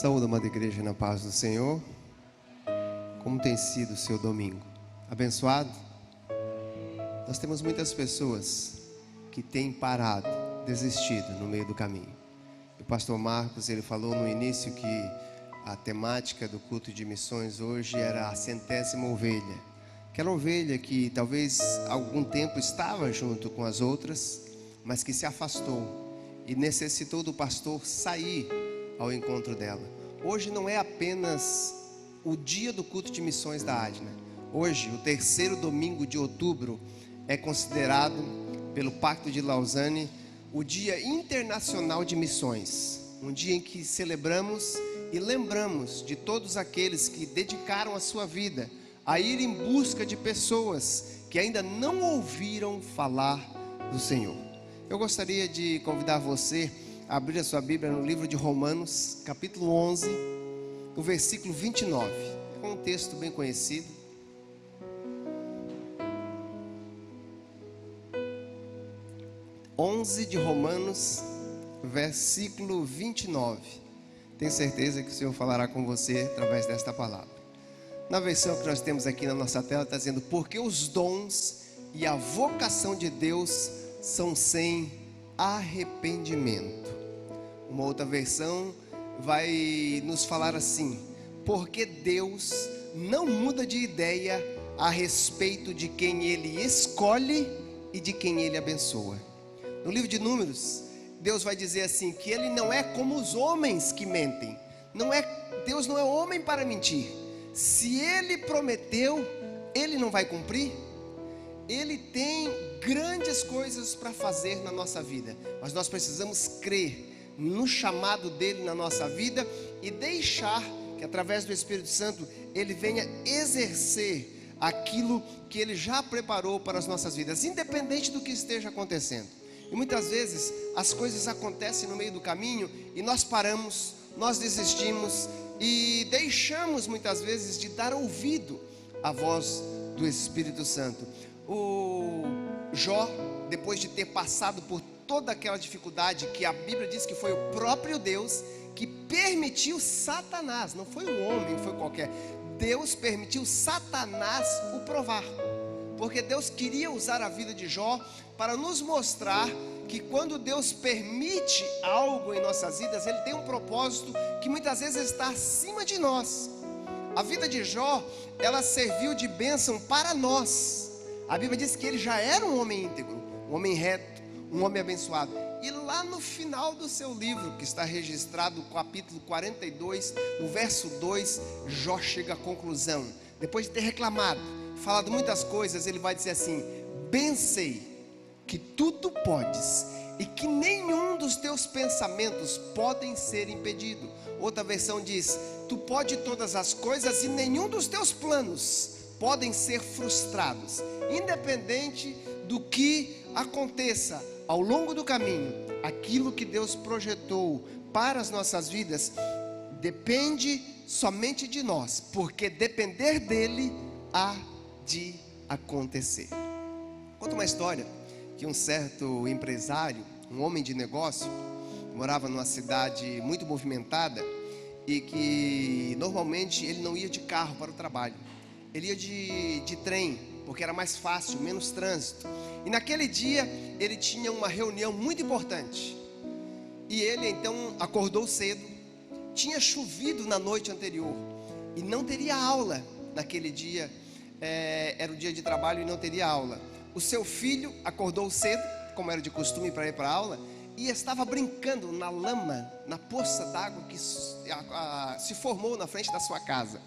Saúde, amada igreja, na paz do Senhor. Como tem sido o seu domingo? Abençoado? Nós temos muitas pessoas que têm parado, desistido no meio do caminho. O pastor Marcos, ele falou no início que a temática do culto de missões hoje era a 100ª ovelha. Aquela ovelha que talvez há algum tempo estava junto com as outras, mas que se afastou e necessitou do pastor sair ao encontro dela. Hoje não é apenas o dia do culto de missões da Adna. Hoje, o terceiro domingo de outubro, é considerado pelo Pacto de Lausanne o Dia Internacional de Missões. Um dia em que celebramos e lembramos de todos aqueles que dedicaram a sua vida a ir em busca de pessoas que ainda não ouviram falar do Senhor. Eu gostaria de convidar você a abrir a sua Bíblia no livro de Romanos, capítulo 11, o versículo 29. É um texto bem conhecido. De Romanos, versículo 29. Tenho certeza que o Senhor falará com você através desta palavra. Na versão que nós temos aqui na nossa tela, está dizendo: porque os dons e a vocação de Deus são sem arrependimento. Uma outra versão vai nos falar assim: porque Deus não muda de ideia a respeito de quem Ele escolhe e de quem Ele abençoa. No livro de Números, Deus vai dizer assim, que Ele não é como os homens que mentem. Deus não é homem para mentir. Se Ele prometeu, Ele não vai cumprir. Ele tem grandes coisas para fazer na nossa vida, mas nós precisamos crer no chamado dEle na nossa vida e deixar que através do Espírito Santo Ele venha exercer aquilo que Ele já preparou para as nossas vidas, independente do que esteja acontecendo. E muitas vezes as coisas acontecem no meio do caminho e nós paramos, nós desistimos e deixamos muitas vezes de dar ouvido à voz do Espírito Santo. O Jó, depois de ter passado por toda aquela dificuldade, que a Bíblia diz que foi o próprio Deus que permitiu Satanás, não foi um homem, foi qualquer, Deus permitiu Satanás o provar, porque Deus queria usar a vida de Jó para nos mostrar que quando Deus permite algo em nossas vidas, Ele tem um propósito que muitas vezes está acima de nós. A vida de Jó, ela serviu de bênção para nós. A Bíblia diz que ele já era um homem íntegro, um homem reto, um homem abençoado. E lá no final do seu livro, que está registrado, capítulo 42, no verso 2, Jó chega à conclusão. Depois de ter reclamado, falado muitas coisas, ele vai dizer assim: bem sei que tudo podes e que nenhum dos teus pensamentos podem ser impedido. Outra versão diz: tu pode todas as coisas e nenhum dos teus planos podem ser frustrados. Independente do que aconteça ao longo do caminho, aquilo que Deus projetou para as nossas vidas depende somente de nós, porque depender dele há de acontecer. Conta uma história que um certo empresário, um homem de negócio, morava numa cidade muito movimentada e que normalmente ele não ia de carro para o trabalho, ele ia de trem, porque era mais fácil, menos trânsito. E naquele dia ele tinha uma reunião muito importante e ele então acordou cedo. Tinha chovido na noite anterior e não teria aula naquele dia. Era o dia de trabalho e não teria aula. O seu filho acordou cedo, como era de costume, para ir para a aula, e estava brincando na lama, na poça d'água que se formou na frente da sua casa.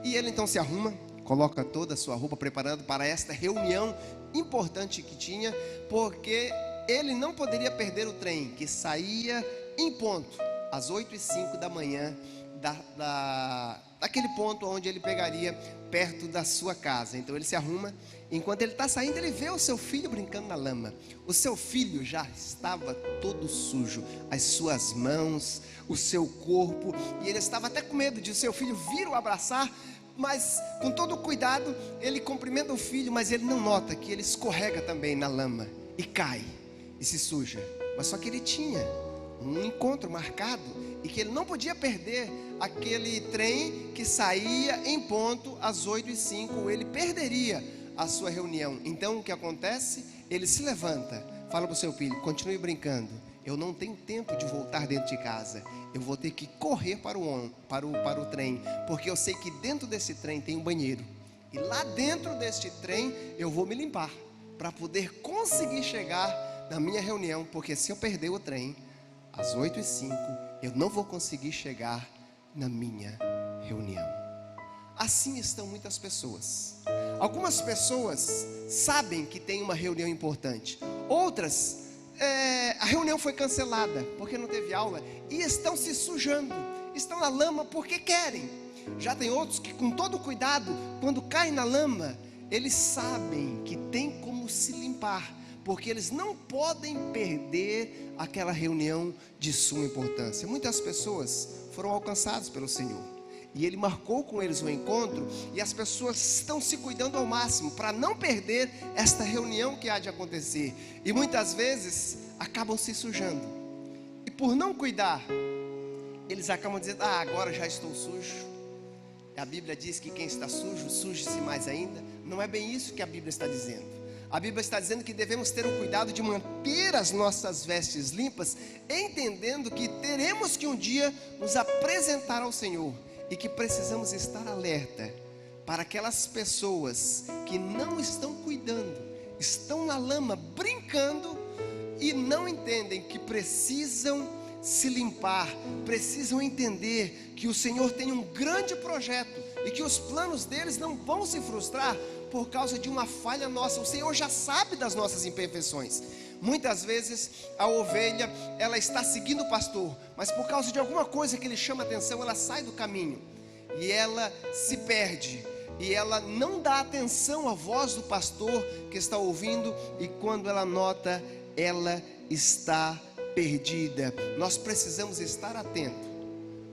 E ele então se arruma, coloca toda a sua roupa, preparando para esta reunião importante que tinha, porque ele não poderia perder o trem, que saía em ponto, às 8h05 da manhã, daquele ponto onde ele pegaria perto da sua casa. Então ele se arruma. Enquanto ele está saindo, ele vê o seu filho brincando na lama. O seu filho já estava todo sujo, as suas mãos, o seu corpo, e ele estava até com medo de o seu filho vir o abraçar, mas com todo o cuidado ele cumprimenta o filho, mas ele não nota que ele escorrega também na lama e cai e se suja. Mas só que ele tinha um encontro marcado, e que ele não podia perder aquele trem que saía em ponto às 8h05, ele perderia a sua reunião. Então o que acontece? Ele se levanta, fala para o seu filho: continue brincando, eu não tenho tempo de voltar dentro de casa, eu vou ter que correr para o trem, porque eu sei que dentro desse trem tem um banheiro, e lá dentro deste trem eu vou me limpar, para poder conseguir chegar na minha reunião, porque se eu perder o trem às 8h05, eu não vou conseguir chegar na minha reunião. Assim estão muitas pessoas. Algumas pessoas sabem que tem uma reunião importante, outras, a reunião foi cancelada porque não teve aula, e estão se sujando, estão na lama porque querem. Já tem outros que, com todo cuidado, quando caem na lama, eles sabem que tem como se limpar, porque eles não podem perder aquela reunião de suma importância. Muitas pessoas foram alcançadas pelo Senhor, e Ele marcou com eles um encontro, e as pessoas estão se cuidando ao máximo para não perder esta reunião que há de acontecer, e muitas vezes acabam se sujando, e por não cuidar, eles acabam dizendo: agora já estou sujo. A Bíblia diz que quem está sujo, suje-se mais ainda. Não é bem isso que a Bíblia está dizendo. A Bíblia está dizendo que devemos ter o cuidado de manter as nossas vestes limpas, entendendo que teremos que um dia nos apresentar ao Senhor, e que precisamos estar alerta para aquelas pessoas que não estão cuidando, estão na lama brincando e não entendem que precisam se limpar, precisam entender que o Senhor tem um grande projeto e que os planos deles não vão se frustrar por causa de uma falha nossa. O Senhor já sabe das nossas imperfeições. Muitas vezes a ovelha, ela está seguindo o pastor, mas por causa de alguma coisa que lhe chama a atenção, ela sai do caminho e ela se perde, e ela não dá atenção à voz do pastor que está ouvindo, e quando ela nota, ela está perdida. Nós precisamos estar atentos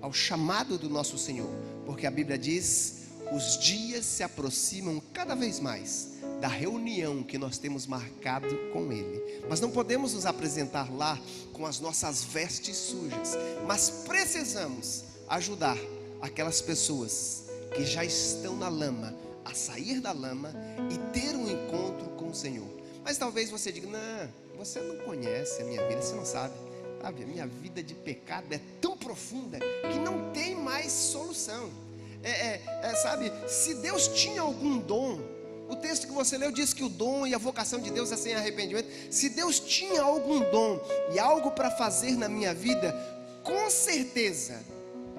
ao chamado do nosso Senhor, porque a Bíblia diz: os dias se aproximam cada vez mais da reunião que nós temos marcado com Ele. Mas não podemos nos apresentar lá com as nossas vestes sujas, mas precisamos ajudar aquelas pessoas que já estão na lama a sair da lama e ter um encontro com o Senhor. Mas talvez você diga: não, você não conhece a minha vida, você não sabe. A minha vida de pecado é tão profunda que não tem mais solução. Sabe, se Deus tinha algum dom, o texto que você leu diz que o dom e a vocação de Deus é sem arrependimento. Se Deus tinha algum dom e algo para fazer na minha vida, com certeza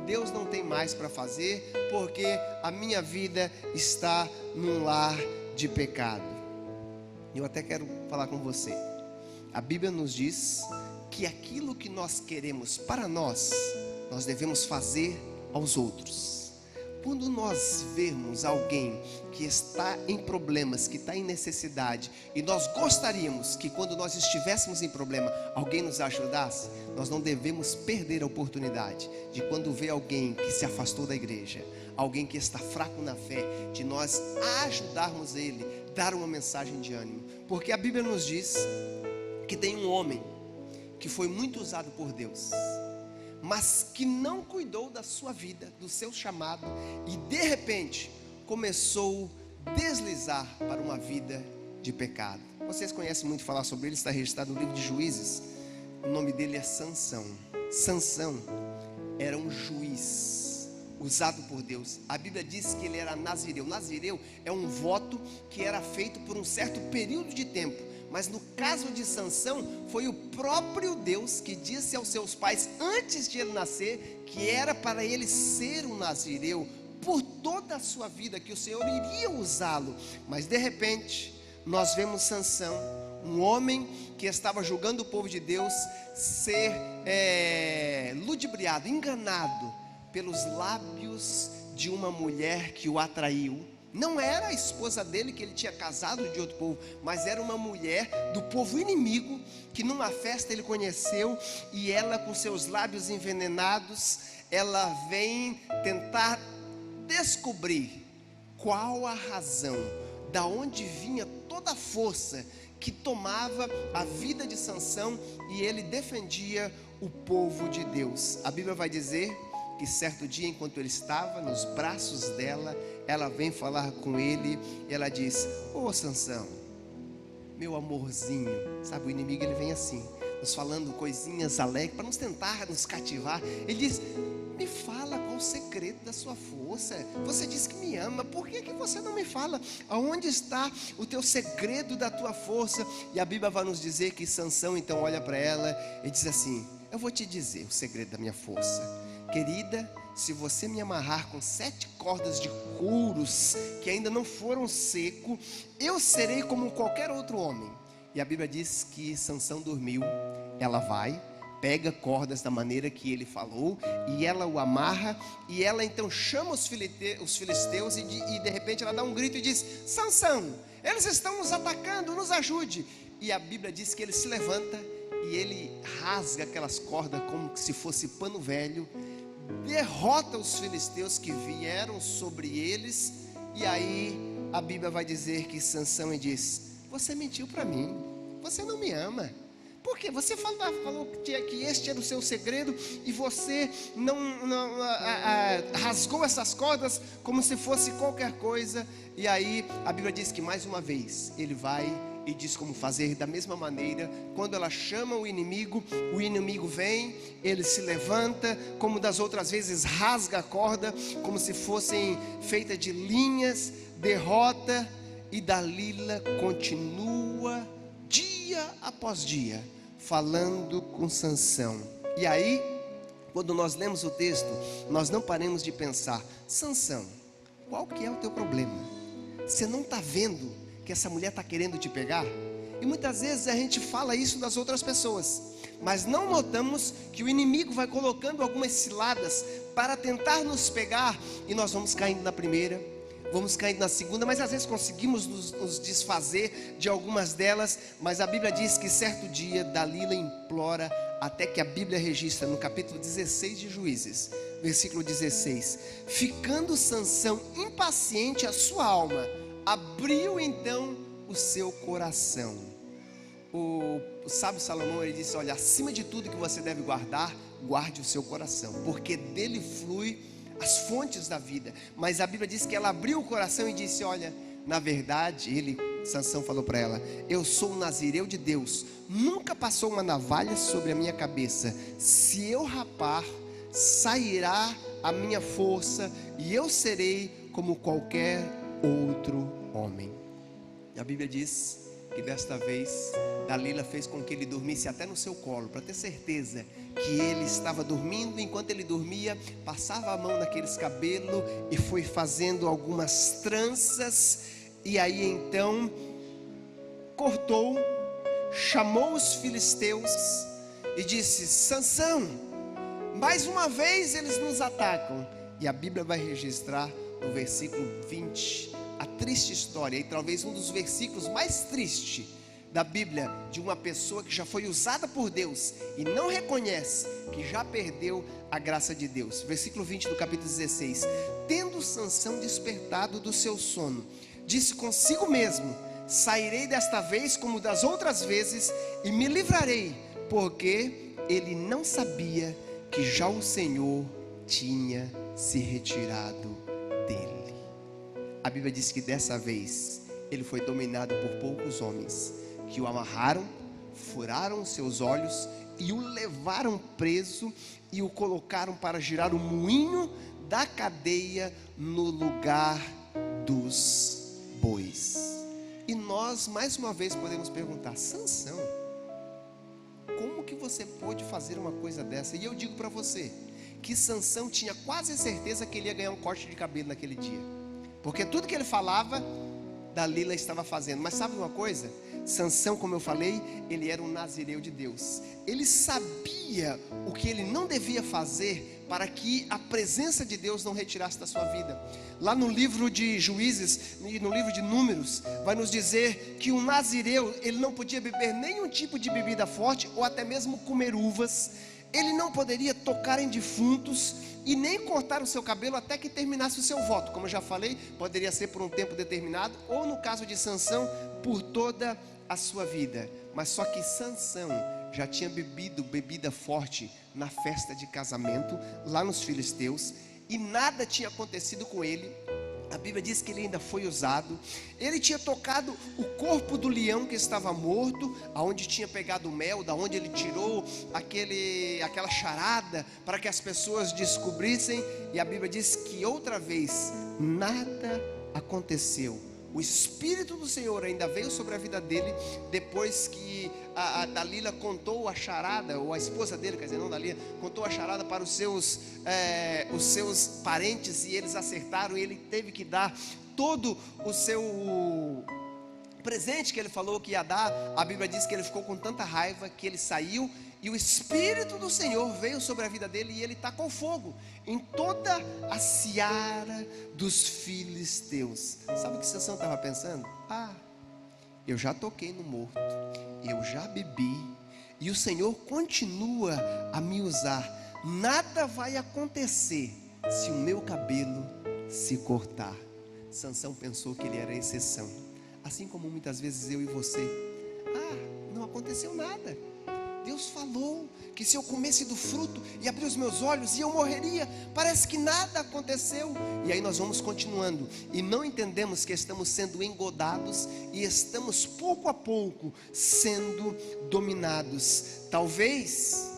Deus não tem mais para fazer, porque a minha vida está num lar de pecado. Eu até quero falar com você. A Bíblia nos diz que aquilo que nós queremos para nós, nós devemos fazer aos outros. Quando nós vermos alguém que está em problemas, que está em necessidade, e nós gostaríamos que quando nós estivéssemos em problema, alguém nos ajudasse, nós não devemos perder a oportunidade de, quando vê alguém que se afastou da igreja, alguém que está fraco na fé, de nós ajudarmos ele, dar uma mensagem de ânimo. Porque a Bíblia nos diz que tem um homem que foi muito usado por Deus, mas que não cuidou da sua vida, do seu chamado, e de repente começou a deslizar para uma vida de pecado. Vocês conhecem muito falar sobre ele, está registrado no livro de Juízes. O nome dele é Sansão. Sansão era um juiz usado por Deus. A Bíblia diz que ele era nazireu. Nazireu é um voto que era feito por um certo período de tempo. Mas no caso de Sansão, foi o próprio Deus que disse aos seus pais, antes de ele nascer, que era para ele ser um nazireu por toda a sua vida, que o Senhor iria usá-lo. Mas de repente, nós vemos Sansão, um homem que estava julgando o povo de Deus, ser ludibriado, enganado pelos lábios de uma mulher que o atraiu. Não era a esposa dele, que ele tinha casado de outro povo, mas era uma mulher do povo inimigo, que numa festa ele conheceu, e ela, com seus lábios envenenados, ela vem tentar descobrir qual a razão da onde vinha toda a força que tomava a vida de Sansão, e ele defendia o povo de Deus. A Bíblia vai dizer que certo dia, enquanto ele estava nos braços dela, ela vem falar com ele, e ela diz: ô Sansão, meu amorzinho. Sabe, o inimigo ele vem assim, nos falando coisinhas alegres, para nos tentar nos cativar. Ele diz: me fala qual o segredo da sua força. Você diz que me ama, por que você não me fala? Aonde está o teu segredo da tua força? E a Bíblia vai nos dizer que Sansão então olha para ela e diz assim: eu vou te dizer o segredo da minha força, querida. Se você me amarrar com 7 cordas de couros que ainda não foram secos, eu serei como qualquer outro homem. E a Bíblia diz que Sansão dormiu. Ela vai, pega cordas da maneira que ele falou, e ela o amarra, e ela então chama os filisteus, e de repente ela dá um grito e diz: Sansão, eles estão nos atacando, nos ajude. E a Bíblia diz que ele se levanta, e ele rasga aquelas cordas como se fosse pano velho, derrota os filisteus que vieram sobre eles. E aí a Bíblia vai dizer que Sansão diz: você mentiu para mim, você não me ama. Por quê? Você falou que este era o seu segredo, e você não rasgou essas cordas como se fosse qualquer coisa. E aí a Bíblia diz que mais uma vez ele vai e diz como fazer. Da mesma maneira, quando ela chama o inimigo vem, ele se levanta, como das outras vezes, rasga a corda como se fossem feitas de linhas, derrota, e Dalila continua dia após dia falando com Sansão. E aí, quando nós lemos o texto, nós não paramos de pensar: Sansão, qual que é o teu problema? Você não está vendo que essa mulher está querendo te pegar? E muitas vezes a gente fala isso das outras pessoas, mas não notamos que o inimigo vai colocando algumas ciladas para tentar nos pegar, e nós vamos caindo na primeira, vamos caindo na segunda, mas às vezes conseguimos nos desfazer de algumas delas. Mas a Bíblia diz que certo dia Dalila implora, até que a Bíblia registra no capítulo 16 de Juízes, versículo 16: ficando Sansão impaciente, a sua alma abriu então o seu coração. O sábio Salomão, ele disse: olha, acima de tudo que você deve guardar, guarde o seu coração, porque dele flui as fontes da vida. Mas a Bíblia diz que ela abriu o coração e disse: olha, na verdade, Sansão falou para ela: eu sou um nazireu de Deus, nunca passou uma navalha sobre a minha cabeça. Se eu rapar, sairá a minha força, e eu serei como qualquer outro homem. E a Bíblia diz que desta vez Dalila fez com que ele dormisse até no seu colo, para ter certeza que ele estava dormindo. Enquanto ele dormia, passava a mão naqueles cabelos e foi fazendo algumas tranças. E aí então cortou, chamou os filisteus e disse: Sansão, mais uma vez eles nos atacam. E a Bíblia vai registrar no versículo 20 a triste história, e talvez um dos versículos mais tristes da Bíblia, de uma pessoa que já foi usada por Deus e não reconhece que já perdeu a graça de Deus. Versículo 20 do capítulo 16: tendo Sansão despertado do seu sono, disse consigo mesmo: sairei desta vez como das outras vezes, e me livrarei, porque ele não sabia que já o Senhor tinha se retirado dele. A Bíblia diz que dessa vez ele foi dominado por poucos homens, que o amarraram, furaram seus olhos e o levaram preso, e o colocaram para girar o moinho da cadeia no lugar dos bois. E nós mais uma vez podemos perguntar: Sansão, como que você pôde fazer uma coisa dessa? E eu digo para você que Sansão tinha quase certeza que ele ia ganhar um corte de cabelo naquele dia, porque tudo que ele falava, Dalila estava fazendo. Mas sabe uma coisa? Sansão, como eu falei, ele era um nazireu de Deus. Ele sabia o que ele não devia fazer para que a presença de Deus não retirasse da sua vida. Lá no livro de Juízes e no livro de Números, vai nos dizer que um nazireu, ele não podia beber nenhum tipo de bebida forte, ou até mesmo comer uvas. Ele não poderia tocar em defuntos, e nem cortar o seu cabelo até que terminasse o seu voto. Como eu já falei, poderia ser por um tempo determinado, ou no caso de Sansão, por toda a sua vida. Mas só que Sansão já tinha bebido bebida forte na festa de casamento lá nos filisteus, e nada tinha acontecido com ele. A Bíblia diz que ele ainda foi usado. Ele tinha tocado o corpo do leão que estava morto, aonde tinha pegado o mel, da onde ele tirou aquela charada para que as pessoas descobrissem. E a Bíblia diz que outra vez nada aconteceu. O Espírito do Senhor ainda veio sobre a vida dele depois que a Dalila contou a charada, ou a esposa dele, quer dizer, não Dalila, contou a charada para os seus parentes, e eles acertaram, e ele teve que dar todo o seu presente que ele falou que ia dar. A Bíblia diz que ele ficou com tanta raiva que ele saiu, e o Espírito do Senhor veio sobre a vida dele, e ele tacou fogo em toda a seara dos filisteus. Sabe o que Sansão estava pensando? Eu já toquei no morto, eu já bebi, e o Senhor continua a me usar. Nada vai acontecer se o meu cabelo se cortar. Sansão pensou que ele era exceção, assim como muitas vezes eu e você. Não aconteceu nada. Deus falou que se eu comesse do fruto e abrir os meus olhos, eu morreria. Parece que nada aconteceu. E aí nós vamos continuando, e não entendemos que estamos sendo engodados, e estamos pouco a pouco sendo dominados. Talvez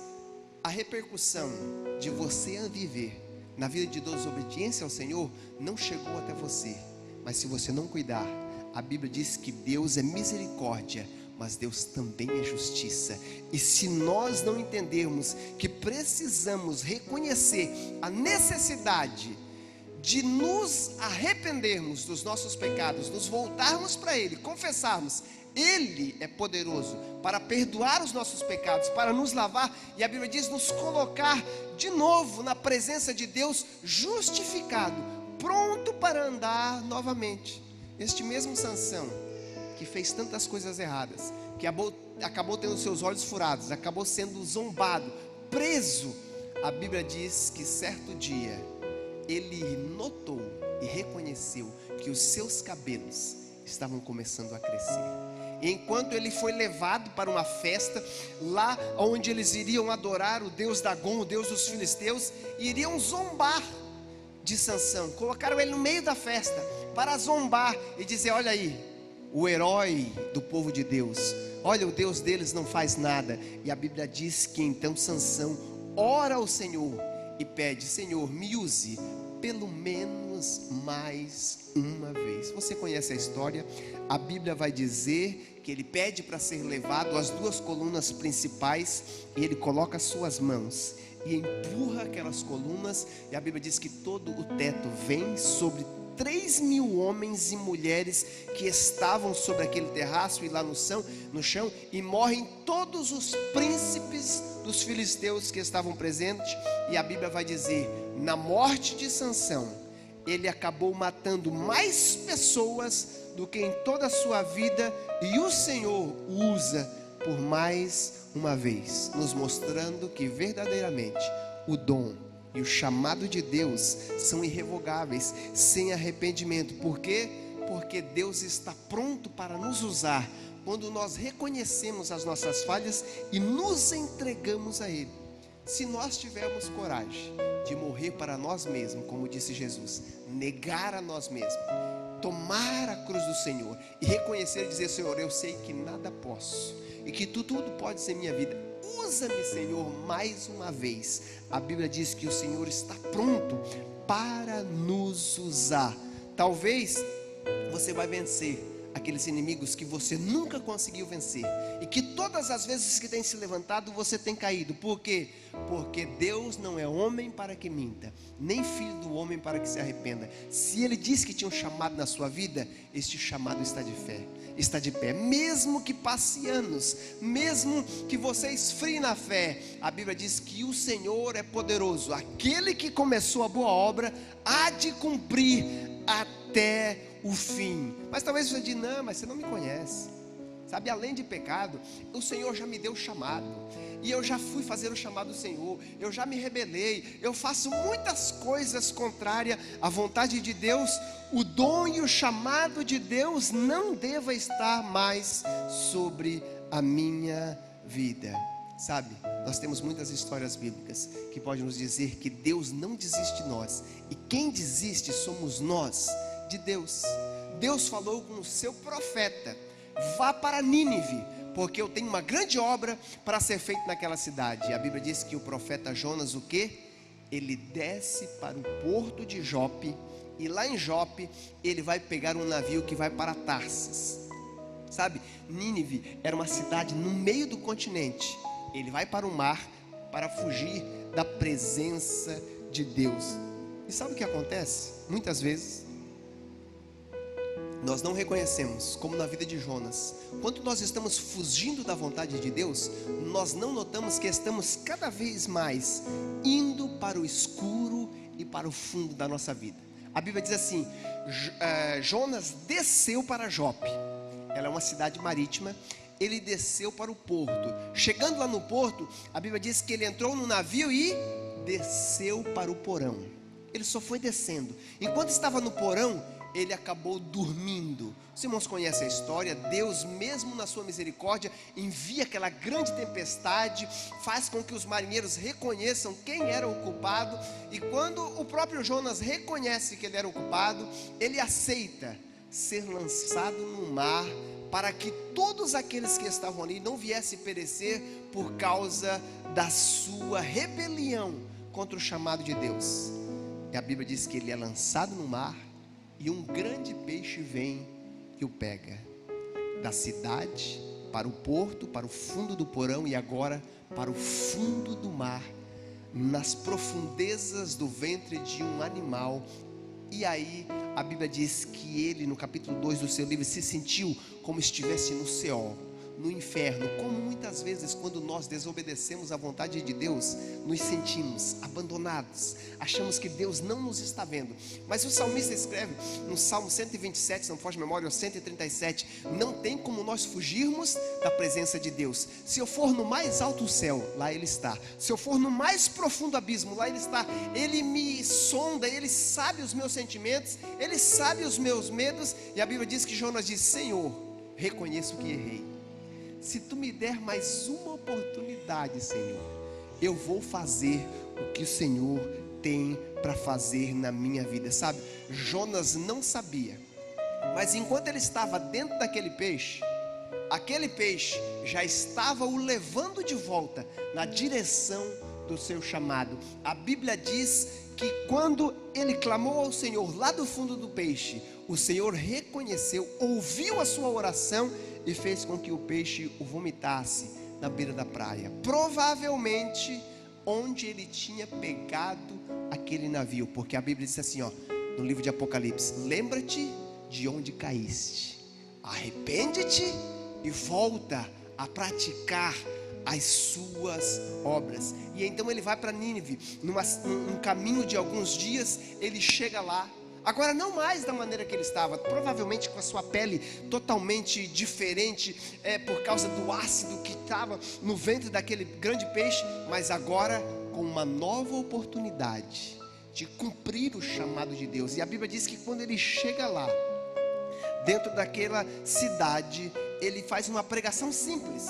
a repercussão de você viver na vida de desobediência ao Senhor não chegou até você, mas se você não cuidar, a Bíblia diz que Deus é misericórdia, mas Deus também é justiça. E se nós não entendermos que precisamos reconhecer a necessidade de nos arrependermos dos nossos pecados, nos voltarmos para Ele, confessarmos, Ele é poderoso para perdoar os nossos pecados, para nos lavar, e a Bíblia diz, nos colocar de novo na presença de Deus, justificado, pronto para andar novamente. Este mesmo Sansão, que fez tantas coisas erradas, que acabou tendo seus olhos furados, acabou sendo zombado, preso, a Bíblia diz que certo dia ele notou e reconheceu que os seus cabelos estavam começando a crescer. E enquanto ele foi levado para uma festa, lá onde eles iriam adorar o deus Dagom, o deus dos filisteus, e iriam zombar de Sansão, colocaram ele no meio da festa para zombar e dizer, olha aí, o herói do povo de Deus, olha, o Deus deles não faz nada. E a Bíblia diz que então Sansão ora ao Senhor e pede, Senhor, me use pelo menos mais uma vez. Você conhece a história? A Bíblia vai dizer que ele pede para ser levado às duas colunas principais, e ele coloca as suas mãos e empurra aquelas colunas, e a Bíblia diz que todo o teto vem sobre 3.000 homens e mulheres que estavam sobre aquele terraço e lá no chão, e morrem todos os príncipes dos filisteus que estavam presentes. E a Bíblia vai dizer, na morte de Sansão, ele acabou matando mais pessoas do que em toda a sua vida, e o Senhor usa por mais uma vez, nos mostrando que verdadeiramente o dom e o chamado de Deus são irrevogáveis, sem arrependimento. Por quê? Porque Deus está pronto para nos usar quando nós reconhecemos as nossas falhas e nos entregamos a Ele. Se nós tivermos coragem de morrer para nós mesmos, como disse Jesus, negar a nós mesmos, tomar a cruz do Senhor e reconhecer e dizer, Senhor, eu sei que nada posso e que tudo pode ser minha vida, usa-me, Senhor, mais uma vez. A Bíblia diz que o Senhor está pronto para nos usar. Talvez você vai vencer aqueles inimigos que você nunca conseguiu vencer, e que todas as vezes que tem se levantado você tem caído. Por quê? Porque Deus não é homem para que minta, nem filho do homem para que se arrependa. Se Ele disse que tinha um chamado na sua vida, este chamado está de pé, mesmo que passe anos, mesmo que você esfrie na fé. A Bíblia diz que o Senhor é poderoso, aquele que começou a boa obra há de cumprir até o fim. Mas talvez você diga, não, mas você não me conhece, Sabe, além de pecado, o Senhor já me deu o chamado, e eu já fui fazer o chamado do Senhor, eu já me rebelei, eu faço muitas coisas contrárias à vontade de Deus. O dom e o chamado de Deus não deva estar mais sobre a minha vida. Sabe, nós temos muitas histórias bíblicas que podem nos dizer que Deus não desiste de nós, e quem desiste somos nós de Deus. Deus falou com o seu profeta: vá para Nínive, porque eu tenho uma grande obra para ser feita naquela cidade. E a Bíblia diz que o profeta Jonas, o quê? Ele desce para o porto de Jope, e lá em Jope ele vai pegar um navio que vai para Tarsis. Sabe, Nínive era uma cidade no meio do continente. Ele vai para o mar para fugir da presença de Deus. E sabe o que acontece? Muitas vezes nós não reconhecemos, como na vida de Jonas, quando nós estamos fugindo da vontade de Deus, nós não notamos que estamos cada vez mais indo para o escuro e para o fundo da nossa vida. A Bíblia diz assim: Jonas desceu para Jope. Ela é uma cidade marítima. Ele desceu para o porto. Chegando lá no porto, a Bíblia diz que ele entrou no navio e desceu para o porão. Ele só foi descendo. Enquanto estava no porão, ele acabou dormindo. Os irmãos conhecem a história. Deus, mesmo na sua misericórdia, envia aquela grande tempestade, faz com que os marinheiros reconheçam quem era o culpado. E quando o próprio Jonas reconhece que ele era o culpado, ele aceita ser lançado no mar, para que todos aqueles que estavam ali não viessem perecer por causa da sua rebelião contra o chamado de Deus. E a Bíblia diz que ele é lançado no mar, e um grande peixe vem e o pega. Da cidade para o porto, para o fundo do porão, e agora para o fundo do mar, nas profundezas do ventre de um animal. E aí a Bíblia diz que ele, no capítulo 2 do seu livro, se sentiu como estivesse no Seol, no inferno. Como muitas vezes, quando nós desobedecemos à vontade de Deus, nos sentimos abandonados, achamos que Deus não nos está vendo. Mas o salmista escreve no Salmo 127, se não foge memória, ou 137: não tem como nós fugirmos da presença de Deus. Se eu for no mais alto céu, lá Ele está. Se eu for no mais profundo abismo, lá Ele está. Ele me sonda, Ele sabe os meus sentimentos, Ele sabe os meus medos. E a Bíblia diz que Jonas diz: Senhor, reconheço que errei. Se tu me der mais uma oportunidade, Senhor, eu vou fazer o que o Senhor tem para fazer na minha vida. Sabe, Jonas não sabia, mas enquanto ele estava dentro daquele peixe, aquele peixe já estava o levando de volta na direção do seu chamado. A Bíblia diz que quando ele clamou ao Senhor lá do fundo do peixe, o Senhor reconheceu, ouviu a sua oração e fez com que o peixe o vomitasse na beira da praia, provavelmente onde ele tinha pegado aquele navio, porque a Bíblia diz assim, no livro de Apocalipse: lembra-te de onde caíste, arrepende-te e volta a praticar as suas obras. E então ele vai para Nínive, num caminho de alguns dias. Ele chega lá, agora não mais da maneira que ele estava, provavelmente com a sua pele totalmente diferente, por causa do ácido que estava no ventre daquele grande peixe, mas agora com uma nova oportunidade de cumprir o chamado de Deus. E a Bíblia diz que quando ele chega lá, dentro daquela cidade, ele faz uma pregação simples,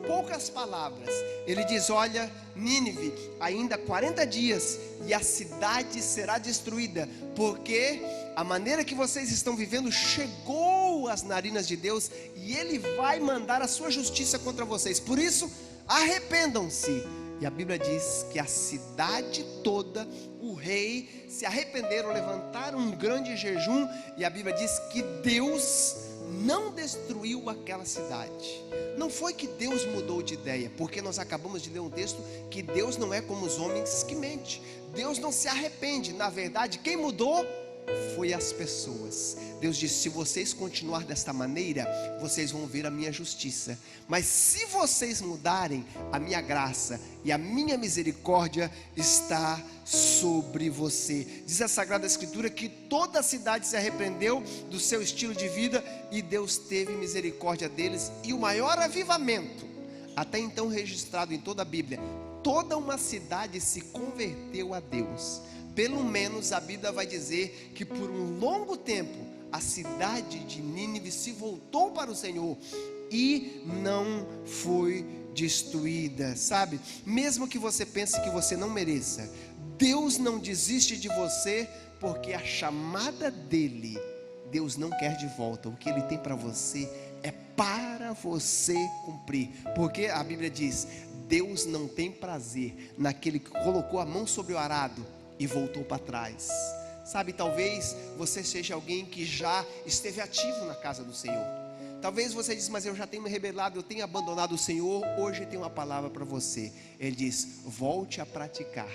poucas palavras. Ele diz: olha, Nínive, ainda 40 dias e a cidade será destruída, porque a maneira que vocês estão vivendo chegou às narinas de Deus, e Ele vai mandar a sua justiça contra vocês. Por isso, arrependam-se. E a Bíblia diz que a cidade toda, o rei, se arrependeram, levantaram um grande jejum. E a Bíblia diz que Deus não destruiu aquela cidade. Não foi que Deus mudou de ideia, porque nós acabamos de ler um texto que Deus não é como os homens que mentem. Deus não se arrepende. Na verdade, quem mudou foi as pessoas. Deus disse: se vocês continuar desta maneira, vocês vão ver a minha justiça, mas se vocês mudarem, a minha graça e a minha misericórdia está sobre você. Diz a Sagrada Escritura que toda a cidade se arrependeu do seu estilo de vida e Deus teve misericórdia deles. E o maior avivamento até então registrado em toda a Bíblia, toda uma cidade se converteu a Deus. Pelo menos a Bíblia vai dizer que por um longo tempo a cidade de Nínive se voltou para o Senhor e não foi destruída, sabe? Mesmo que você pense que você não mereça, Deus não desiste de você, porque a chamada dele, Deus não quer de volta. O que ele tem para você é para você cumprir, porque a Bíblia diz: Deus não tem prazer naquele que colocou a mão sobre o arado e voltou para trás. Sabe, talvez você seja alguém que já esteve ativo na casa do Senhor. Talvez você diz: mas eu já tenho me rebelado, eu tenho abandonado o Senhor. Hoje tem uma palavra para você. Ele diz: volte a praticar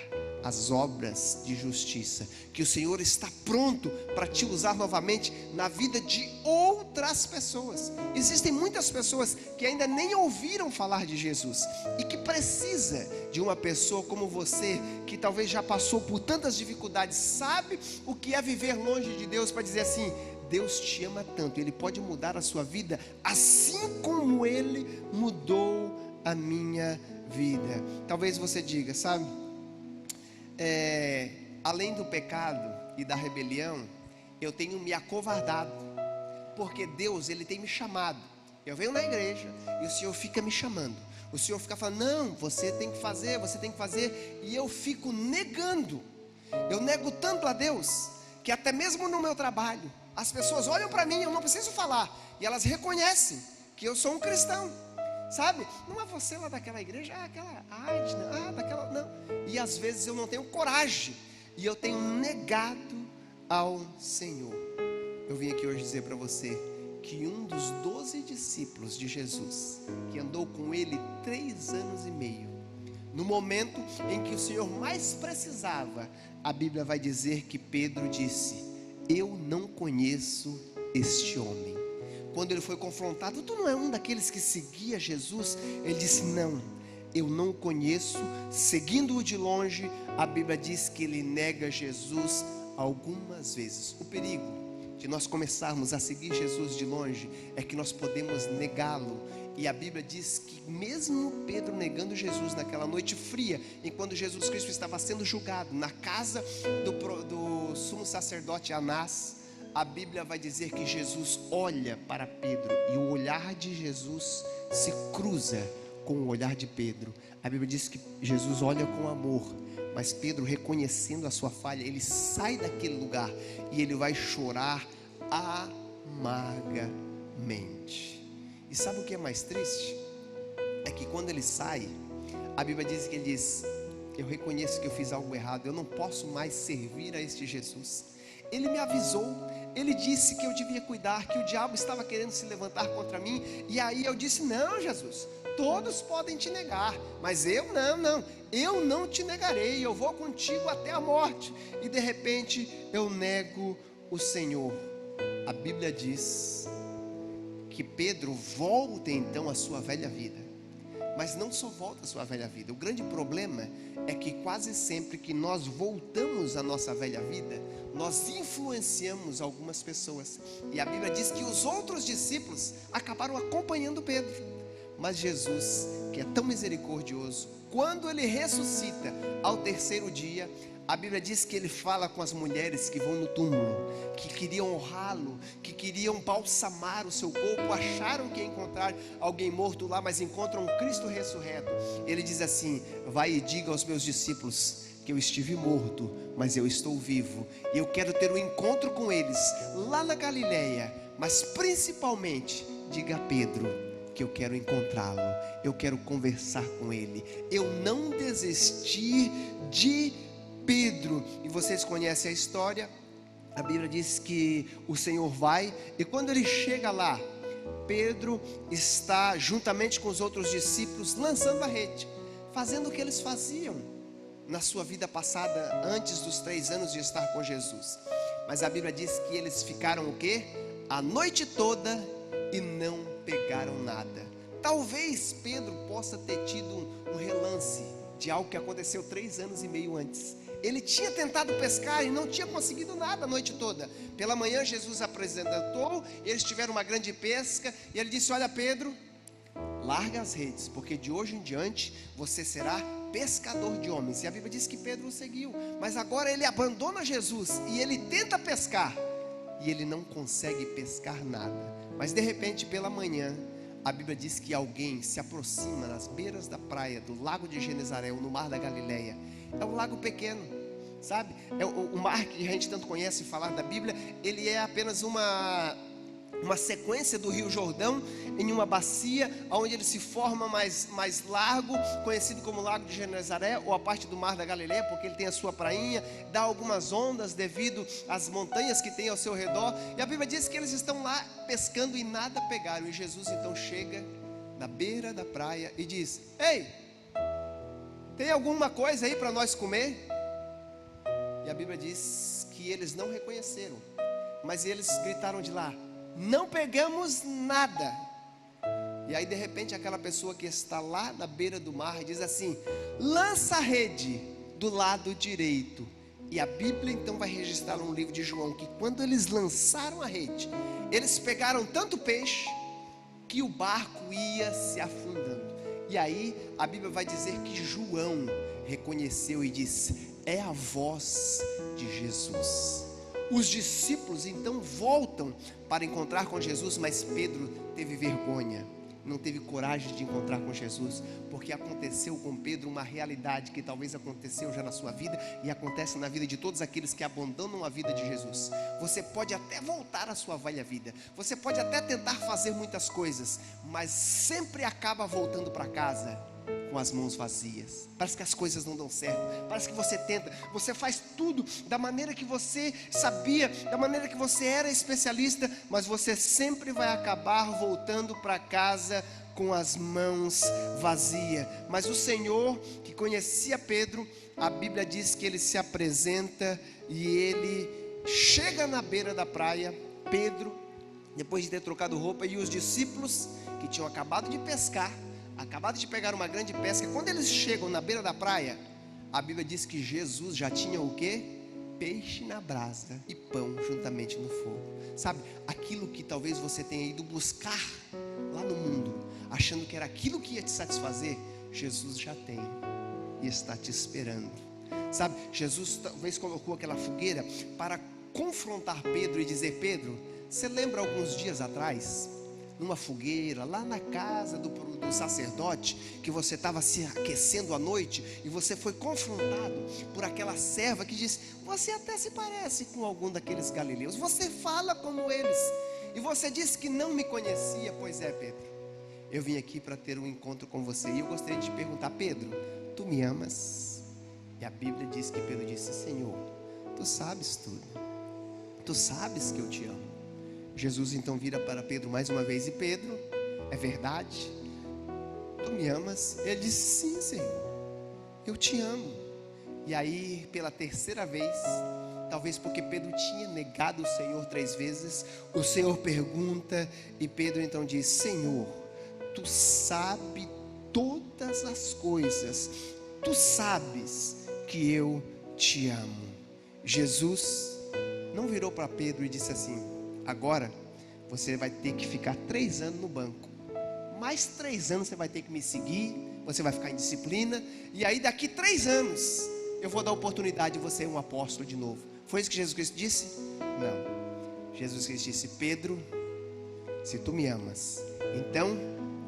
as obras de justiça, que o Senhor está pronto para te usar novamente na vida de outras pessoas. Existem muitas pessoas que ainda nem ouviram falar de Jesus e que precisa de uma pessoa como você, que talvez já passou por tantas dificuldades, sabe o que é viver longe de Deus, para dizer assim: Deus te ama tanto, Ele pode mudar a sua vida, assim como Ele mudou a minha vida. Talvez você diga: sabe, além do pecado e da rebelião, eu tenho me acovardado, porque Deus, Ele tem me chamado. Eu venho na igreja e o Senhor fica me chamando, o Senhor fica falando: não, você tem que fazer, você tem que fazer, e eu fico negando. Eu nego tanto a Deus, que até mesmo no meu trabalho, as pessoas olham para mim, eu não preciso falar, e elas reconhecem que eu sou um cristão. Sabe, não é você lá daquela igreja, aquela Adna, daquela, não. E às vezes eu não tenho coragem, e eu tenho negado ao Senhor. Eu vim aqui hoje dizer para você que um dos 12 discípulos de Jesus, que andou com ele 3 anos e meio, no momento em que o Senhor mais precisava, a Bíblia vai dizer que Pedro disse: eu não conheço este homem. Quando ele foi confrontado: tu não é um daqueles que seguia Jesus? Ele disse: não, eu não o conheço. Seguindo-o de longe, a Bíblia diz que ele nega Jesus algumas vezes. O perigo de nós começarmos a seguir Jesus de longe é que nós podemos negá-lo. E a Bíblia diz que mesmo Pedro negando Jesus naquela noite fria, enquanto Jesus Cristo estava sendo julgado na casa do sumo sacerdote Anás, a Bíblia vai dizer que Jesus olha para Pedro, e o olhar de Jesus se cruza com o olhar de Pedro. A Bíblia diz que Jesus olha com amor, mas Pedro, reconhecendo a sua falha, ele sai daquele lugar e ele vai chorar amargamente. E sabe o que é mais triste? É que quando ele sai, a Bíblia diz que ele diz: eu reconheço que eu fiz algo errado, eu não posso mais servir a este Jesus. Ele me avisou, ele disse que eu devia cuidar, que o diabo estava querendo se levantar contra mim. E aí eu disse: não, Jesus, todos podem te negar, mas eu eu não te negarei, eu vou contigo até a morte. E de repente eu nego o Senhor. A Bíblia diz que Pedro volta então à sua velha vida, mas não só volta à sua velha vida. O grande problema é que quase sempre que nós voltamos à nossa velha vida, nós influenciamos algumas pessoas. E a Bíblia diz que os outros discípulos acabaram acompanhando Pedro. Mas Jesus, que é tão misericordioso, quando ele ressuscita ao 3º dia, a Bíblia diz que ele fala com as mulheres que vão no túmulo, que queriam honrá-lo, que queriam balsamar o seu corpo, acharam que ia encontrar alguém morto lá, mas encontram um Cristo ressurreto. Ele diz assim: vai e diga aos meus discípulos que eu estive morto, mas eu estou vivo, e eu quero ter um encontro com eles lá na Galileia. Mas principalmente diga a Pedro que eu quero encontrá-lo, eu quero conversar com ele. Eu não desisti de Pedro. E vocês conhecem a história. A Bíblia diz que o Senhor vai, e quando ele chega lá, Pedro está juntamente com os outros discípulos lançando a rede, fazendo o que eles faziam na sua vida passada, antes dos 3 anos de estar com Jesus. Mas a Bíblia diz que eles ficaram o quê? A noite toda e não pegaram nada. Talvez Pedro possa ter tido um relance de algo que aconteceu 3 anos e meio antes. Ele tinha tentado pescar e não tinha conseguido nada a noite toda. Pela manhã Jesus apresentou, eles tiveram uma grande pesca, e ele disse: olha Pedro, larga as redes, porque de hoje em diante você será pescador de homens. E a Bíblia diz que Pedro o seguiu, mas agora ele abandona Jesus e ele tenta pescar, e ele não consegue pescar nada. Mas de repente pela manhã, a Bíblia diz que alguém se aproxima nas beiras da praia do lago de Genezaré, no mar da Galileia. É um lago pequeno, sabe? É o mar que a gente tanto conhece falar da Bíblia. Ele é apenas uma sequência do Rio Jordão, em uma bacia, onde ele se forma mais largo, conhecido como Lago de Genezaré, ou a parte do Mar da Galileia, porque ele tem a sua prainha, dá algumas ondas devido às montanhas que tem ao seu redor. E a Bíblia diz que eles estão lá pescando e nada pegaram. E Jesus então chega na beira da praia e diz: ei, tem alguma coisa aí para nós comer? E a Bíblia diz que eles não reconheceram, mas eles gritaram de lá: não pegamos nada. E aí de repente aquela pessoa que está lá na beira do mar diz assim: lança a rede do lado direito. E a Bíblia então vai registrar no livro de João que quando eles lançaram a rede, eles pegaram tanto peixe que o barco ia se afundando. E aí a Bíblia vai dizer que João reconheceu e disse: é a voz de Jesus. Os discípulos então voltam para encontrar com Jesus, mas Pedro teve vergonha, não teve coragem de encontrar com Jesus, porque aconteceu com Pedro uma realidade que talvez aconteceu já na sua vida e acontece na vida de todos aqueles que abandonam a vida de Jesus. Você pode até voltar à sua velha vida, você pode até tentar fazer muitas coisas, mas sempre acaba voltando para casa com as mãos vazias. Parece que as coisas não dão certo, parece que você tenta, você faz tudo da maneira que você sabia, da maneira que você era especialista, mas você sempre vai acabar voltando para casa com as mãos vazias. Mas o Senhor, que conhecia Pedro, a Bíblia diz que ele se apresenta e ele chega na beira da praia. Pedro, depois de ter trocado roupa, e os discípulos que tinham acabado de pescar, acabado de pegar uma grande pesca, quando eles chegam na beira da praia, a Bíblia diz que Jesus já tinha o quê? Peixe na brasa e pão juntamente no fogo. Sabe, aquilo que talvez você tenha ido buscar lá no mundo, achando que era aquilo que ia te satisfazer, Jesus já tem e está te esperando. Sabe, Jesus talvez colocou aquela fogueira para confrontar Pedro e dizer: Pedro, você lembra alguns dias atrás, numa fogueira, lá na casa do sacerdote, que você estava se aquecendo à noite, e você foi confrontado por aquela serva que disse: você até se parece com algum daqueles galileus, você fala como eles, e você disse que não me conhecia. Pois é, Pedro, eu vim aqui para ter um encontro com você, e eu gostaria de te perguntar: Pedro, tu me amas? E a Bíblia diz que Pedro disse: Senhor, tu sabes tudo, tu sabes que eu te amo. Jesus então vira para Pedro mais uma vez: e Pedro, é verdade? Tu me amas? Ele disse: sim, Senhor, eu te amo. E aí pela terceira vez, talvez porque Pedro tinha negado o Senhor 3 vezes, o Senhor pergunta, e Pedro então diz: Senhor, tu sabes todas as coisas, tu sabes que eu te amo. Jesus não virou para Pedro e disse assim: agora você vai ter que ficar 3 anos no banco, mais 3 anos você vai ter que me seguir, você vai ficar em disciplina, e aí daqui 3 anos eu vou dar oportunidade de você ser um apóstolo de novo. Foi isso que Jesus Cristo disse? Não. Jesus Cristo disse: Pedro, se tu me amas, então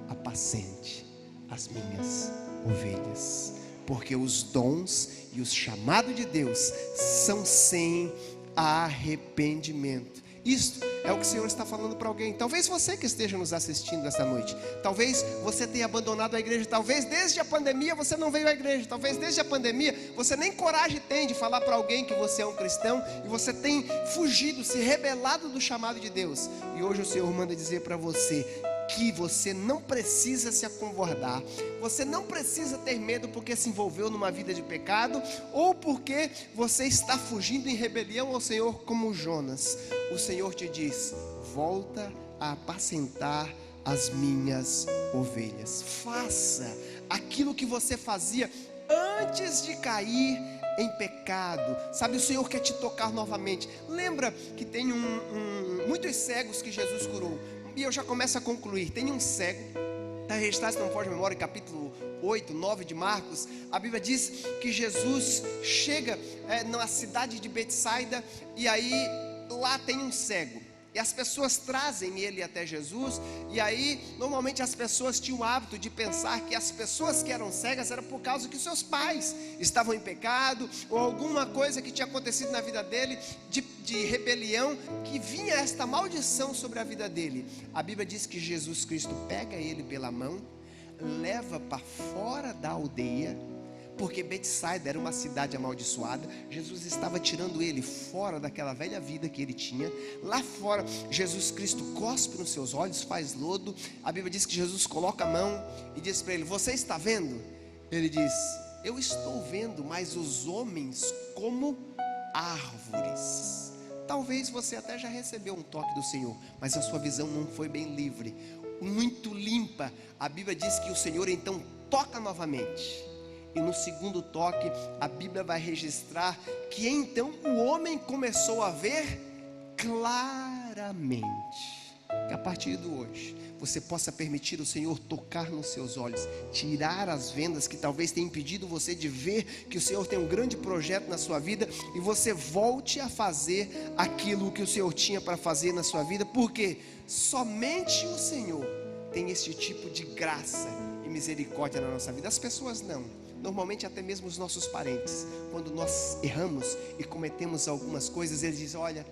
apacente as minhas ovelhas, porque os dons e os chamados de Deus são sem arrependimento. Isto é o que o Senhor está falando para alguém. Talvez você que esteja nos assistindo esta noite, talvez você tenha abandonado a igreja, talvez desde a pandemia você não veio à igreja, talvez desde a pandemia você nem coragem tem de falar para alguém que você é um cristão, e você tem fugido, se rebelado do chamado de Deus. E hoje o Senhor manda dizer para você: que você não precisa se acovardar, você não precisa ter medo porque se envolveu numa vida de pecado, ou porque você está fugindo em rebelião ao Senhor como Jonas. O Senhor te diz: volta a apacentar as minhas ovelhas. Faça aquilo que você fazia antes de cair em pecado. Sabe, o Senhor quer te tocar novamente. Lembra que tem muitos cegos que Jesus curou. E eu já começo a concluir. Tem um cego, está registrado, se não for de memória, capítulo 8, 9 de Marcos. A Bíblia diz que Jesus chega na cidade de Betsaida, e aí lá tem um cego. E as pessoas trazem ele até Jesus. E aí, normalmente as pessoas tinham o hábito de pensar que as pessoas que eram cegas era por causa que seus pais estavam em pecado, ou alguma coisa que tinha acontecido na vida dele, de rebelião, que vinha esta maldição sobre a vida dele. A Bíblia diz que Jesus Cristo pega ele pela mão, leva para fora da aldeia, porque Betsaida era uma cidade amaldiçoada. Jesus estava tirando ele fora daquela velha vida que ele tinha. Lá fora, Jesus Cristo cospe nos seus olhos, faz lodo. A Bíblia diz que Jesus coloca a mão e diz para ele: você está vendo? Ele diz: eu estou vendo, mas os homens como árvores. Talvez você até já recebeu um toque do Senhor, mas a sua visão não foi bem livre, muito limpa. A Bíblia diz que o Senhor então toca novamente. E no segundo toque, a Bíblia vai registrar que então o homem começou a ver claramente. Que a partir de hoje, você possa permitir o Senhor tocar nos seus olhos, tirar as vendas que talvez tenham impedido você de ver que o Senhor tem um grande projeto na sua vida, e você volte a fazer aquilo que o Senhor tinha para fazer na sua vida, porque somente o Senhor tem esse tipo de graça e misericórdia na nossa vida. As pessoas não. Normalmente até mesmo os nossos parentes, quando nós erramos e cometemos algumas coisas, eles dizem: olha,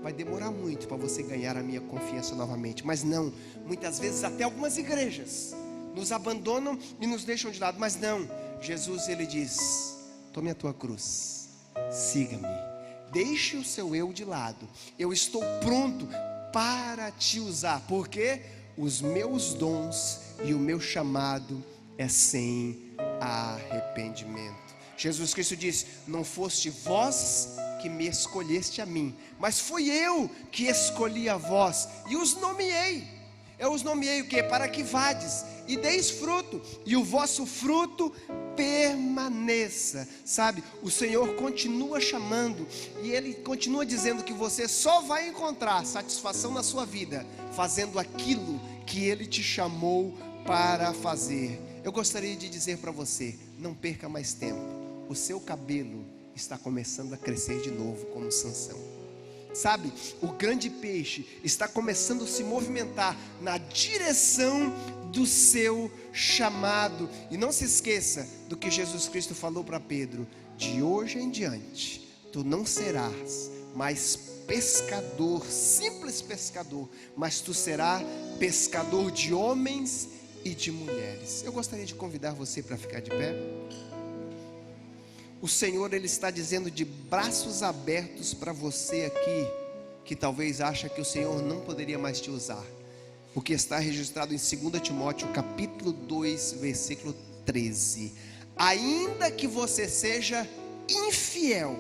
vai demorar muito para você ganhar a minha confiança novamente. Mas não, muitas vezes até algumas igrejas nos abandonam e nos deixam de lado. Mas não, Jesus, ele diz: tome a tua cruz, siga-me, deixe o seu eu de lado, eu estou pronto para te usar, porque os meus dons e o meu chamado é sem arrependimento. Jesus Cristo disse: não foste vós que me escolheste a mim, mas fui eu que escolhi a vós e os nomeei. Eu os nomeei o quê? Para que vades e deis fruto, e o vosso fruto permaneça. Sabe, o Senhor continua chamando, e Ele continua dizendo que você só vai encontrar satisfação na sua vida fazendo aquilo que Ele te chamou para fazer. Eu gostaria de dizer para você: não perca mais tempo. O seu cabelo está começando a crescer de novo, como Sansão. Sabe, o grande peixe está começando a se movimentar na direção do seu chamado. E não se esqueça do que Jesus Cristo falou para Pedro: de hoje em diante, tu não serás mais pescador, simples pescador, mas tu serás pescador de homens e de mulheres. Eu gostaria de convidar você para ficar de pé. O Senhor, Ele está dizendo de braços abertos para você aqui, que talvez acha que o Senhor não poderia mais te usar, porque está registrado em 2 Timóteo capítulo 2, versículo 13: ainda que você seja infiel,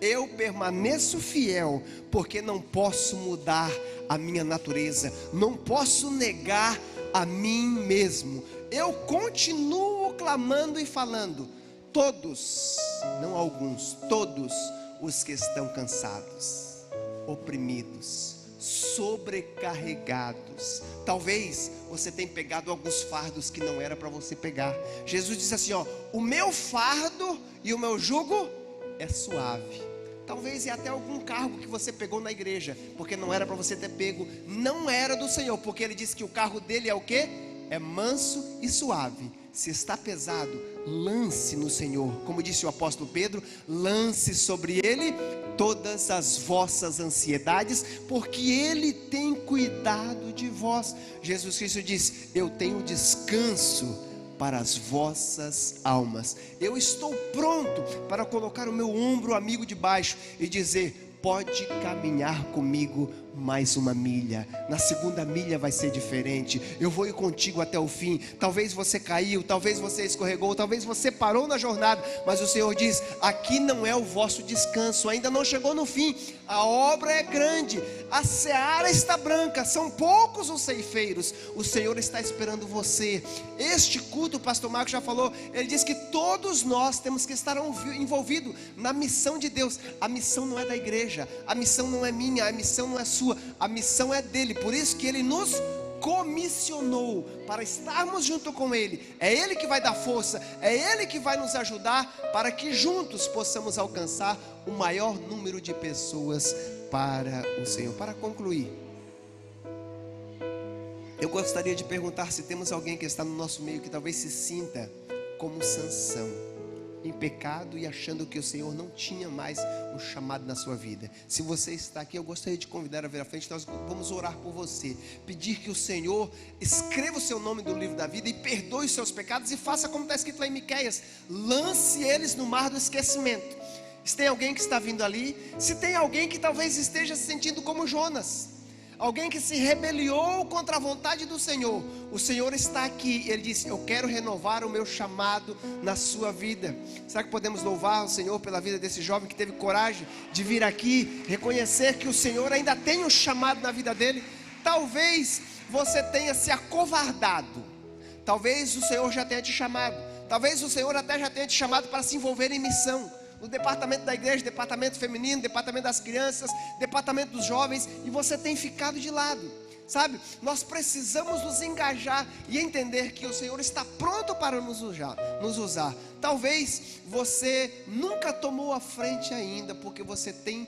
eu permaneço fiel, porque não posso mudar a minha natureza, não posso negar a mim mesmo. Eu continuo clamando e falando: todos, não alguns, todos os que estão cansados, oprimidos, sobrecarregados. Talvez você tenha pegado alguns fardos que não era para você pegar. Jesus disse assim: ó, o meu fardo e o meu jugo é suave. Talvez é até algum cargo que você pegou na igreja, porque não era para você ter pego, não era do Senhor, porque Ele disse que o cargo dele é o quê? É manso e suave. Se está pesado, lance no Senhor. Como disse o apóstolo Pedro: lance sobre Ele todas as vossas ansiedades, porque Ele tem cuidado de vós. Jesus Cristo disse: eu tenho descanso para as vossas almas. Eu estou pronto para colocar o meu ombro amigo debaixo e dizer: pode caminhar comigo mais uma milha. Na segunda milha vai ser diferente. Eu vou ir contigo até o fim. Talvez você caiu, talvez você escorregou, talvez você parou na jornada, mas o Senhor diz: aqui não é o vosso descanso, ainda não chegou no fim. A obra é grande, a seara está branca, são poucos os ceifeiros. O Senhor está esperando você. Este culto, o pastor Marcos já falou, ele diz que todos nós temos que estar envolvidos na missão de Deus. A missão não é da igreja, a missão não é minha, a missão não é sua, a missão é dele. Por isso que ele nos comissionou para estarmos junto com ele. É ele que vai dar força, é ele que vai nos ajudar para que juntos possamos alcançar o maior número de pessoas para o Senhor. Para concluir, eu gostaria de perguntar se temos alguém que está no nosso meio que talvez se sinta como Sansão, em pecado e achando que o Senhor não tinha mais um chamado na sua vida. Se você está aqui, eu gostaria de convidar a vir à frente. Nós vamos orar por você, pedir que o Senhor escreva o seu nome no livro da vida e perdoe os seus pecados, e faça como está escrito lá em Miqueias: lance eles no mar do esquecimento. Se tem alguém que está vindo ali, se tem alguém que talvez esteja se sentindo como Jonas, alguém que se rebeliou contra a vontade do Senhor, o Senhor está aqui. Ele disse: eu quero renovar o meu chamado na sua vida. Será que podemos louvar o Senhor pela vida desse jovem que teve coragem de vir aqui, reconhecer que o Senhor ainda tem um chamado na vida dele? Talvez você tenha se acovardado, talvez o Senhor já tenha te chamado, talvez o Senhor até já tenha te chamado para se envolver em missão, no departamento da igreja, departamento feminino, departamento das crianças, departamento dos jovens, e você tem ficado de lado. Sabe, nós precisamos nos engajar e entender que o Senhor está pronto para nos usar. Talvez você nunca tomou a frente ainda, porque você tem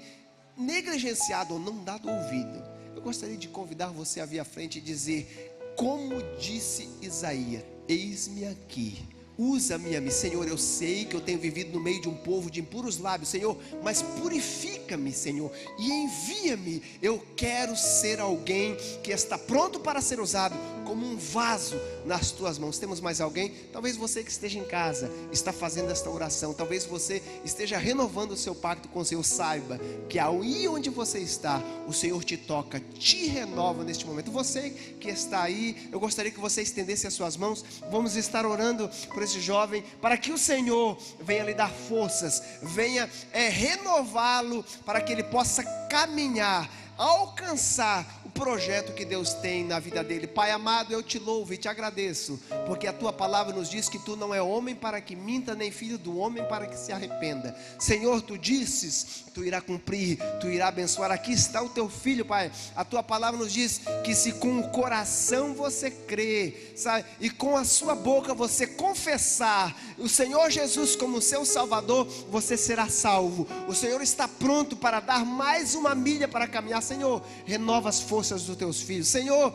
negligenciado ou não dado ouvido. Eu gostaria de convidar você a vir à frente e dizer, como disse Isaías: eis-me aqui, usa-me a mim. Senhor, eu sei que eu tenho vivido no meio de um povo de impuros lábios, Senhor, mas purifica-me, Senhor, e envia-me. Eu quero ser alguém que está pronto para ser usado como um vaso nas tuas mãos. Temos mais alguém? Talvez você que esteja em casa está fazendo esta oração, talvez você esteja renovando o seu pacto com o Senhor. Saiba que aí onde você está, o Senhor te toca, te renova neste momento. Você que está aí, eu gostaria que você estendesse as suas mãos. Vamos estar orando por esse jovem, para que o Senhor venha lhe dar forças, venha renová-lo, para que ele possa caminhar, alcançar o projeto que Deus tem na vida dele. Pai amado, eu te louvo e te agradeço, porque a tua palavra nos diz que tu não é homem para que minta, nem filho do homem para que se arrependa. Senhor, tu disses, tu irá cumprir, tu irá abençoar. Aqui está o teu filho, Pai. A tua palavra nos diz que se com o coração você crê, sabe, e com a sua boca você confessar o Senhor Jesus como seu Salvador, você será salvo. O Senhor está pronto para dar mais uma milha para caminhar. Senhor, renova as forças dos teus filhos. Senhor,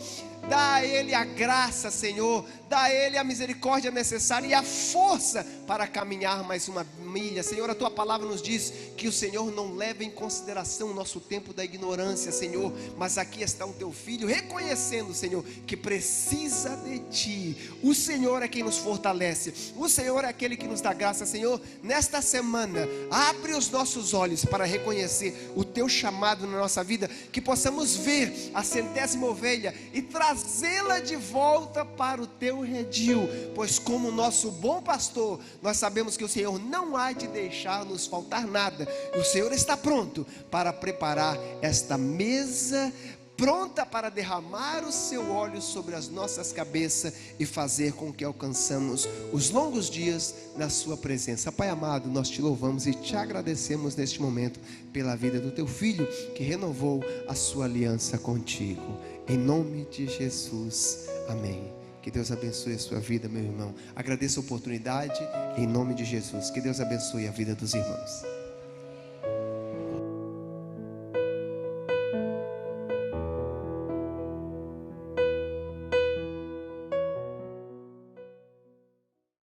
dá a ele a graça, Senhor, dá a ele a misericórdia necessária e a força para caminhar mais uma milha. Senhor, a tua palavra nos diz que o Senhor não leva em consideração o nosso tempo da ignorância, Senhor, mas aqui está o teu filho reconhecendo, Senhor, que precisa de ti. O Senhor é quem nos fortalece, o Senhor é aquele que nos dá graça. Senhor, nesta semana, abre os nossos olhos para reconhecer o teu chamado na nossa vida, que possamos ver a 100ª ovelha e trazê-la de volta para o teu redil, pois como nosso bom pastor, nós sabemos que o Senhor não há de deixar nos faltar nada. O Senhor está pronto para preparar esta mesa, pronta para derramar o seu óleo sobre as nossas cabeças e fazer com que alcançamos os longos dias na sua presença. Pai amado, nós te louvamos e te agradecemos neste momento pela vida do teu filho, que renovou a sua aliança contigo. Em nome de Jesus, amém. Que Deus abençoe a sua vida, meu irmão. Agradeço a oportunidade, em nome de Jesus. Que Deus abençoe a vida dos irmãos.